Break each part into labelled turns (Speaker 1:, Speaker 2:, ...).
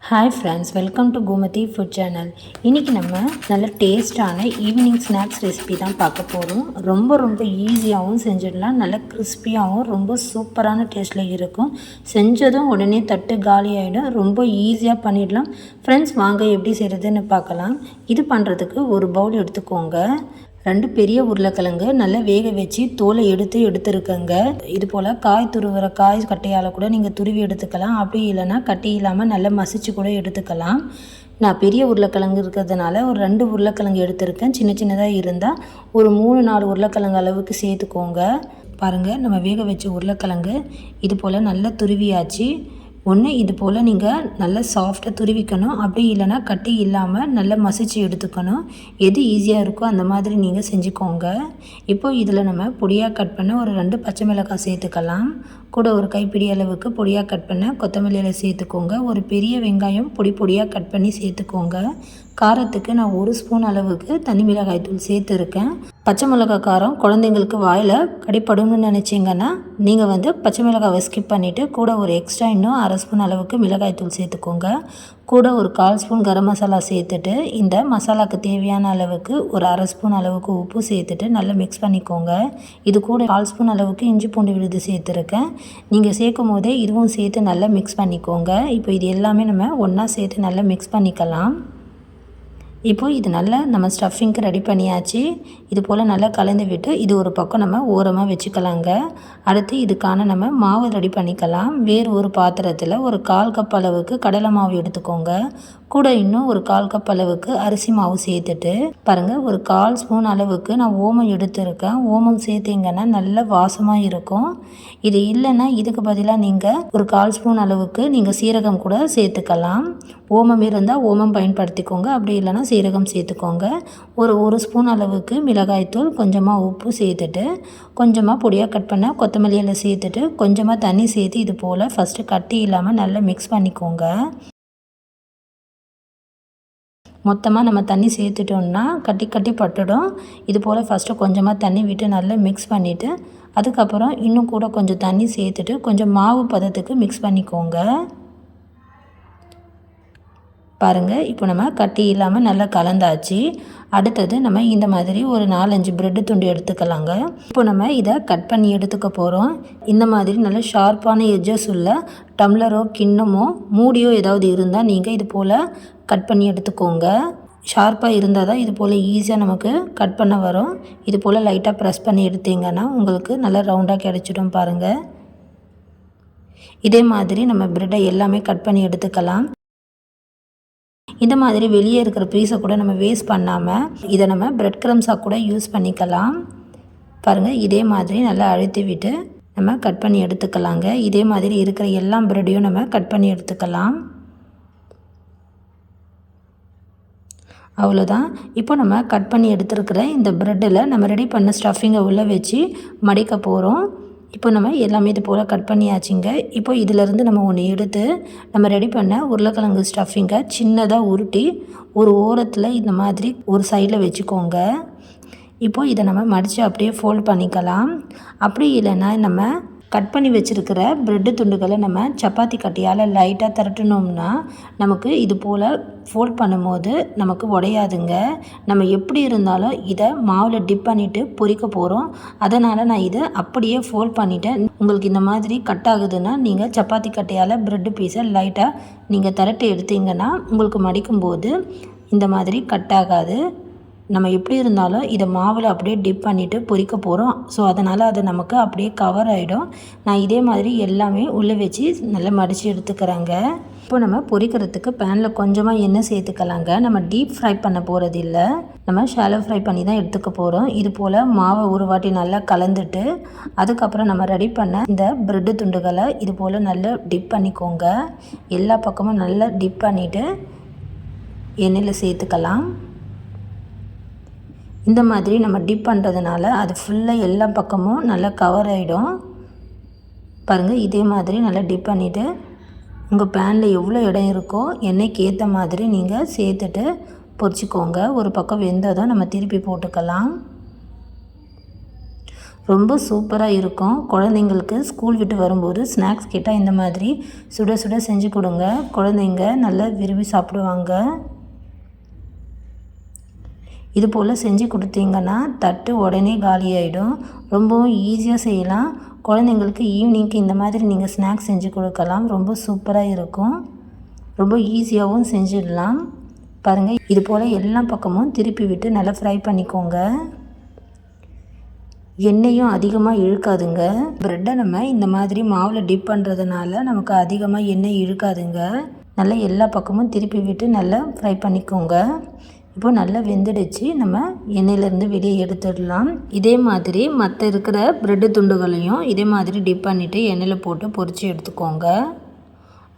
Speaker 1: Hi friends, welcome to Gomathi food channel. இன்றைக்கி நம்ம நல்ல டேஸ்ட்டான ஈவினிங் ஸ்நாக்ஸ் ரெசிபி தான் பார்க்க போகிறோம். ரொம்ப ஈஸியாகவும் செஞ்சிடலாம், நல்ல கிறிஸ்பியாகவும் ரொம்ப சூப்பரான டேஸ்ட்டில் இருக்கும். செஞ்சதும் உடனே தட்டு காலி ஆகிடும். ரொம்ப ஈஸியாக பண்ணிடலாம். ஃப்ரெண்ட்ஸ், வாங்க எப்படி செய்கிறதுன்னு பார்க்கலாம். இது பண்ணுறதுக்கு ஒரு பவுல் எடுத்துக்கோங்க. 2 பெரிய உருளைக்கிழங்கு நல்லா வேக வச்சு தோலை எடுத்துருக்கங்க. இது போல் காய் துருவுற காய் கட்டையால் கூட நீங்கள் துருவி எடுத்துக்கலாம். அப்படி இல்லைன்னா கட்டி இல்லாமல் நல்லா மசிச்சு கூட எடுத்துக்கலாம். நான் பெரிய உருளைக்கிழங்கு இருக்கிறதுனால ஒரு 2 உருளைக்கிழங்கு எடுத்திருக்கேன். சின்னதாக இருந்தால் ஒரு 3-4 உருளைக்கிழங்கு அளவுக்கு சேர்த்துக்கோங்க. பாருங்கள், நம்ம வேக வச்ச உருளைக்கிழங்கு இது போல் நல்லா துருவியாச்சு. ஒன்று இது போல் நீங்கள் நல்லா சாஃப்டாக துருவிக்கணும். அப்படி இல்லைனா கட்டி இல்லாமல் நல்லா மசிச்சு எடுத்துக்கணும். எது ஈஸியாக இருக்கோ அந்த மாதிரி நீங்கள் செஞ்சுக்கோங்க. இப்போது இதில் நம்ம பொடியாக கட் பண்ண ஒரு 2 பச்சை மிளகாய் சேர்த்துக்கலாம். கூட ஒரு கைப்பிடி அளவுக்கு பொடியாக கட் பண்ண கொத்தமல்லி இலை சேர்த்துக்கோங்க. ஒரு பெரிய வெங்காயம் பொடியாக கட் பண்ணி சேர்த்துக்கோங்க. காரத்துக்கு நான் 1 ஸ்பூன் அளவுக்கு தனி மிளகாய் தூள் சேர்த்துருக்கேன். பச்சை மிளகாய் காரம் குழந்தைங்களுக்கு வாயில் கடிப்படும்னு நினச்சிங்கன்னா நீங்கள் பச்சை மிளகாவை ஸ்கிப் பண்ணிவிட்டு கூட ஒரு எக்ஸ்ட்ரா இன்னும் 1/2 ஸ்பூன் அளவுக்கு மிளகாய் தூள் சேர்த்துக்கோங்க. கூட ஒரு 1/4 ஸ்பூன் கரம் மசாலா சேர்த்துட்டு இந்த மசாலாவுக்கு தேவையான அளவுக்கு ஒரு 1/2 ஸ்பூன் அளவுக்கு உப்பு சேர்த்துட்டு நல்லா மிக்ஸ் பண்ணிக்கோங்க. இது கூட 1/4 ஸ்பூன் அளவுக்கு இஞ்சி பூண்டு விழுது சேர்த்துருக்கேன். நீங்கள் சேர்க்கும் போதே இதுவும் சேர்த்து நல்லா மிக்ஸ் பண்ணிக்கோங்க. இப்போ இது எல்லாமே நம்ம ஒன்றா சேர்த்து நல்லா மிக்ஸ் பண்ணிக்கலாம். இப்போது இது நல்லா நம்ம ஸ்டஃபிங்க்கு ரெடி பண்ணியாச்சு. இது போல் நல்லா கலந்து விட்டு இது ஒரு பக்கம் நம்ம ஓரமாக வச்சுக்கலாங்க. அடுத்து இதுக்கான நம்ம மாவு ரெடி பண்ணிக்கலாம். வேறு ஒரு பாத்திரத்தில் ஒரு 1/4 கப் அளவுக்கு கடலை மாவு எடுத்துக்கோங்க. கூட இன்னும் ஒரு 1/4 கப் அளவுக்கு அரிசி மாவு சேர்த்துட்டு பாருங்கள், ஒரு 1/4 ஸ்பூன் அளவுக்கு நான் ஓமம் எடுத்துருக்கேன். ஓமம் சேர்த்திங்கன்னா நல்ல வாசமாக இருக்கும். இது இல்லைன்னா இதுக்கு பதிலாக நீங்கள் ஒரு 1/4 ஸ்பூன் அளவுக்கு நீங்கள் சீரகம் கூட சேர்த்துக்கலாம். ஓமம் இருந்தால் ஓமம் பயன்படுத்திக்கோங்க. அப்படி இல்லைன்னா சீரகம் சேர்த்துக்கோங்க. ஒரு ஸ்பூன் அளவுக்கு மிளகாய்த்தூள், கொஞ்சமாக உப்பு சேர்த்துட்டு கொஞ்சமாக பொடியாக கட் பண்ண கொத்தமல்லி இலை சேர்த்துட்டு கொஞ்சமாக தண்ணி சேர்த்து இது போல் ஃபஸ்ட்டு கட்டி இல்லாமல் நல்லா மிக்ஸ் பண்ணிக்கோங்க. மொத்தமாக நம்ம தண்ணி சேர்த்துட்டோம்னா கட்டி பட்டுடும். இது போல் ஃபஸ்ட்டு கொஞ்சமாக தண்ணி விட்டு நல்லா மிக்ஸ் பண்ணிவிட்டு அதுக்கப்புறம் இன்னும் கூட கொஞ்சம் தண்ணி சேர்த்துட்டு கொஞ்சம் மாவு பதத்துக்கு மிக்ஸ் பண்ணிக்கோங்க. பாருங்கள், இப்போ நம்ம கட்டி இல்லாமல் நல்லா கலந்தாச்சு. அடுத்தது நம்ம இந்த மாதிரி ஒரு 4-5 பிரெட்டு துண்டு எடுத்துக்கலாங்க. இப்போ நம்ம இதை கட் பண்ணி எடுத்துக்க போகிறோம். இந்த மாதிரி நல்ல ஷார்ப்பான எட்ஜஸ் உள்ள டம்ளரோ கிண்ணமோ மூடியோ ஏதாவது இருந்தால் நீங்கள் இது போல் கட் பண்ணி எடுத்துக்கோங்க. ஷார்ப்பாக இருந்தால் தான் இது போல் ஈஸியாக நமக்கு கட் பண்ண வரும். இது போல் லைட்டாக ப்ரெஸ் பண்ணி எடுத்தீங்கன்னா உங்களுக்கு நல்லா ரவுண்டாக கிடச்சிடும். பாருங்கள், இதே மாதிரி நம்ம பிரெட்டை எல்லாமே கட் பண்ணி எடுத்துக்கலாம். இந்த மாதிரி வெளியே இருக்கிற பீஸை கூட நம்ம வேஸ்ட் பண்ணாமல் இதை நம்ம பிரெட் க்ரம்ஸாக கூட யூஸ் பண்ணிக்கலாம். பாருங்கள், இதே மாதிரி நல்லா அழுத்தி விட்டு நம்ம கட் பண்ணி எடுத்துக்கலாங்க. இதே மாதிரி இருக்கிற எல்லா பிரெட்டையும் நம்ம கட் பண்ணி எடுத்துக்கலாம். அவ்வளோதான். இப்போ நம்ம கட் பண்ணி எடுத்துருக்கிற இந்த ப்ரெட்டில் நம்ம ரெடி பண்ண ஸ்டஃபிங்கை உள்ளே வச்சு மடிக்க போகிறோம். இப்போ நம்ம எல்லாமே இது போல் கட் பண்ணியாச்சுங்க. இப்போ இதிலேருந்து நம்ம ஒன்று எடுத்து நம்ம ரெடி பண்ண உருளைக்கிழங்கு ஸ்டஃபிங்கை சின்னதாக உருட்டி ஒரு ஓரத்தில் இந்த மாதிரி ஒரு சைடில் வச்சுக்கோங்க. இப்போது இதை நம்ம மடித்து அப்படியே ஃபோல்ட் பண்ணிக்கலாம். அப்படி இல்லைன்னா நம்ம கட் பண்ணி வச்சுருக்கிற ப்ரெட்டு துண்டுகளை நம்ம சப்பாத்தி கட்டியால் லைட்டாக திரட்டினோம்னா நமக்கு இது போல் ஃபோல்ட் பண்ணும்போது நமக்கு உடையாதுங்க. நம்ம எப்படி இருந்தாலும் இதை மாவில் டிப் பண்ணிவிட்டு பொரிக்க போகிறோம். அதனால் நான் இதை அப்படியே ஃபோல்ட் பண்ணிவிட்டேன். உங்களுக்கு இந்த மாதிரி கட் ஆகுதுன்னா நீங்கள் சப்பாத்தி கட்டையால் ப்ரெட்டு பீஸை லைட்டாக நீங்கள் திரட்டி எடுத்தீங்கன்னா உங்களுக்கு மடிக்கும்போது இந்த மாதிரி கட் ஆகாது. நம்ம எப்படி இருந்தாலும் இதை மாவில் அப்படியே டிப் பண்ணிவிட்டு பொரிக்க போகிறோம். ஸோ அதனால் அது நமக்கு அப்படியே கவர் ஆகிடும். நான் இதே மாதிரி எல்லாமே உள்ளே வச்சு நல்லா மடித்து எடுத்துக்கிறேங்க. இப்போ நம்ம பொரிக்கிறதுக்கு பேனில் கொஞ்சமாக எண்ணெய் சேர்த்துக்கலாங்க. நம்ம டீப் ஃப்ரை பண்ண போகிறது இல்லை, நம்ம ஷாலோ ஃப்ரை பண்ணி தான் எடுத்துக்க போகிறோம். இது போல் மாவை ஒரு வாட்டி நல்லா கலந்துட்டு அதுக்கப்புறம் நம்ம ரெடி பண்ண இந்த ப்ரெட்டு துண்டுகளை இது போல் நல்லா டிப் பண்ணிக்கோங்க. எல்லா பக்கமும் நல்லா டிப் பண்ணிவிட்டு எண்ணெயில் சேர்த்துக்கலாம். இந்த மாதிரி நம்ம டிப் பண்ணுறதுனால அது ஃபுல்லாக எல்லா பக்கமும் நல்லா கவர் ஆகிடும். பாருங்கள், இதே மாதிரி நல்லா டிப் பண்ணிவிட்டு உங்கள் பேனில் எவ்வளோ இடம் இருக்கோ எண்ணெய்க்கு ஏற்ற மாதிரி நீங்கள் சேர்த்துட்டு பொரிச்சிக்கோங்க. ஒரு பக்கம் வெந்ததும் நம்ம திருப்பி போட்டுக்கலாம். ரொம்ப சூப்பராக இருக்கும். குழந்தைங்களுக்கு ஸ்கூல் விட்டு வரும்போது ஸ்நாக்ஸ் கேட்டால் இந்த மாதிரி சுட சுட செஞ்சு கொடுங்க. குழந்தைங்க நல்லா விரும்பி சாப்பிடுவாங்க. இது போல் செஞ்சு கொடுத்தீங்கன்னா தட்டு உடனே காலியாகிடும். ரொம்பவும் ஈஸியாக செய்யலாம். குழந்தைங்களுக்கு ஈவினிங்க்கு இந்த மாதிரி நீங்கள் ஸ்நாக்ஸ் செஞ்சு கொடுக்கலாம். ரொம்ப சூப்பராக இருக்கும். ரொம்ப ஈஸியாகவும் செஞ்சிடலாம். பாருங்கள், இது போல் எல்லா பக்கமும் திருப்பி விட்டு நல்லா ஃப்ரை பண்ணிக்கோங்க. எண்ணெயும் அதிகமாக இழுக்காதுங்க. ப்ரெட்டை நம்ம இந்த மாதிரி மாவில் டிப் பண்ணுறதுனால நமக்கு அதிகமாக எண்ணெய் இழுக்காதுங்க. நல்லா எல்லா பக்கமும் திருப்பி விட்டு நல்லா ஃப்ரை பண்ணிக்கோங்க. இப்போ நல்லா வெந்துடுச்சு. நம்ம எண்ணெயிலேருந்து வெளியே எடுத்துடலாம். இதே மாதிரி மற்ற இருக்கிற ப்ரெட்டு துண்டுகளையும் இதே மாதிரி டிப் பண்ணிவிட்டு எண்ணெயில் போட்டு பொரித்து எடுத்துக்கோங்க.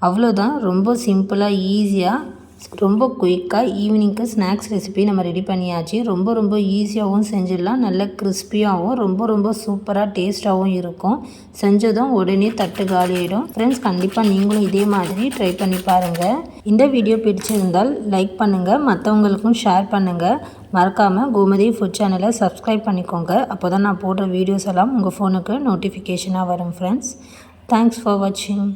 Speaker 1: அவ்வளோதான். ரொம்ப சிம்பிளாக ஈஸியாக ரொம்ப குயிக்காக ஈவினிங்க்கு ஸ்நாக்ஸ் ரெசிபி நம்ம ரெடி பண்ணியாச்சு. ரொம்ப ஈஸியாகவும் செஞ்சிடலாம். நல்ல கிறிஸ்பியாகவும் ரொம்ப சூப்பராக டேஸ்ட்டாகவும் இருக்கும். செஞ்சதும் உடனே தட்டு காலியாகிடும். ஃப்ரெண்ட்ஸ், கண்டிப்பாக நீங்களும் இதே மாதிரி ட்ரை பண்ணி பாருங்கள். இந்த வீடியோ பிடிச்சிருந்தால் லைக் பண்ணுங்கள், மற்றவங்களுக்கும் ஷேர் பண்ணுங்கள். மறக்காமல் கோமதி ஃபுட் சேனலை சப்ஸ்கிரைப் பண்ணிக்கோங்க. அப்போ தான் நான் போடுற வீடியோஸ் எல்லாம் உங்கள் ஃபோனுக்கு நோட்டிஃபிகேஷனாக வரும். ஃப்ரெண்ட்ஸ், தேங்க்ஸ் ஃபார் வாட்சிங்.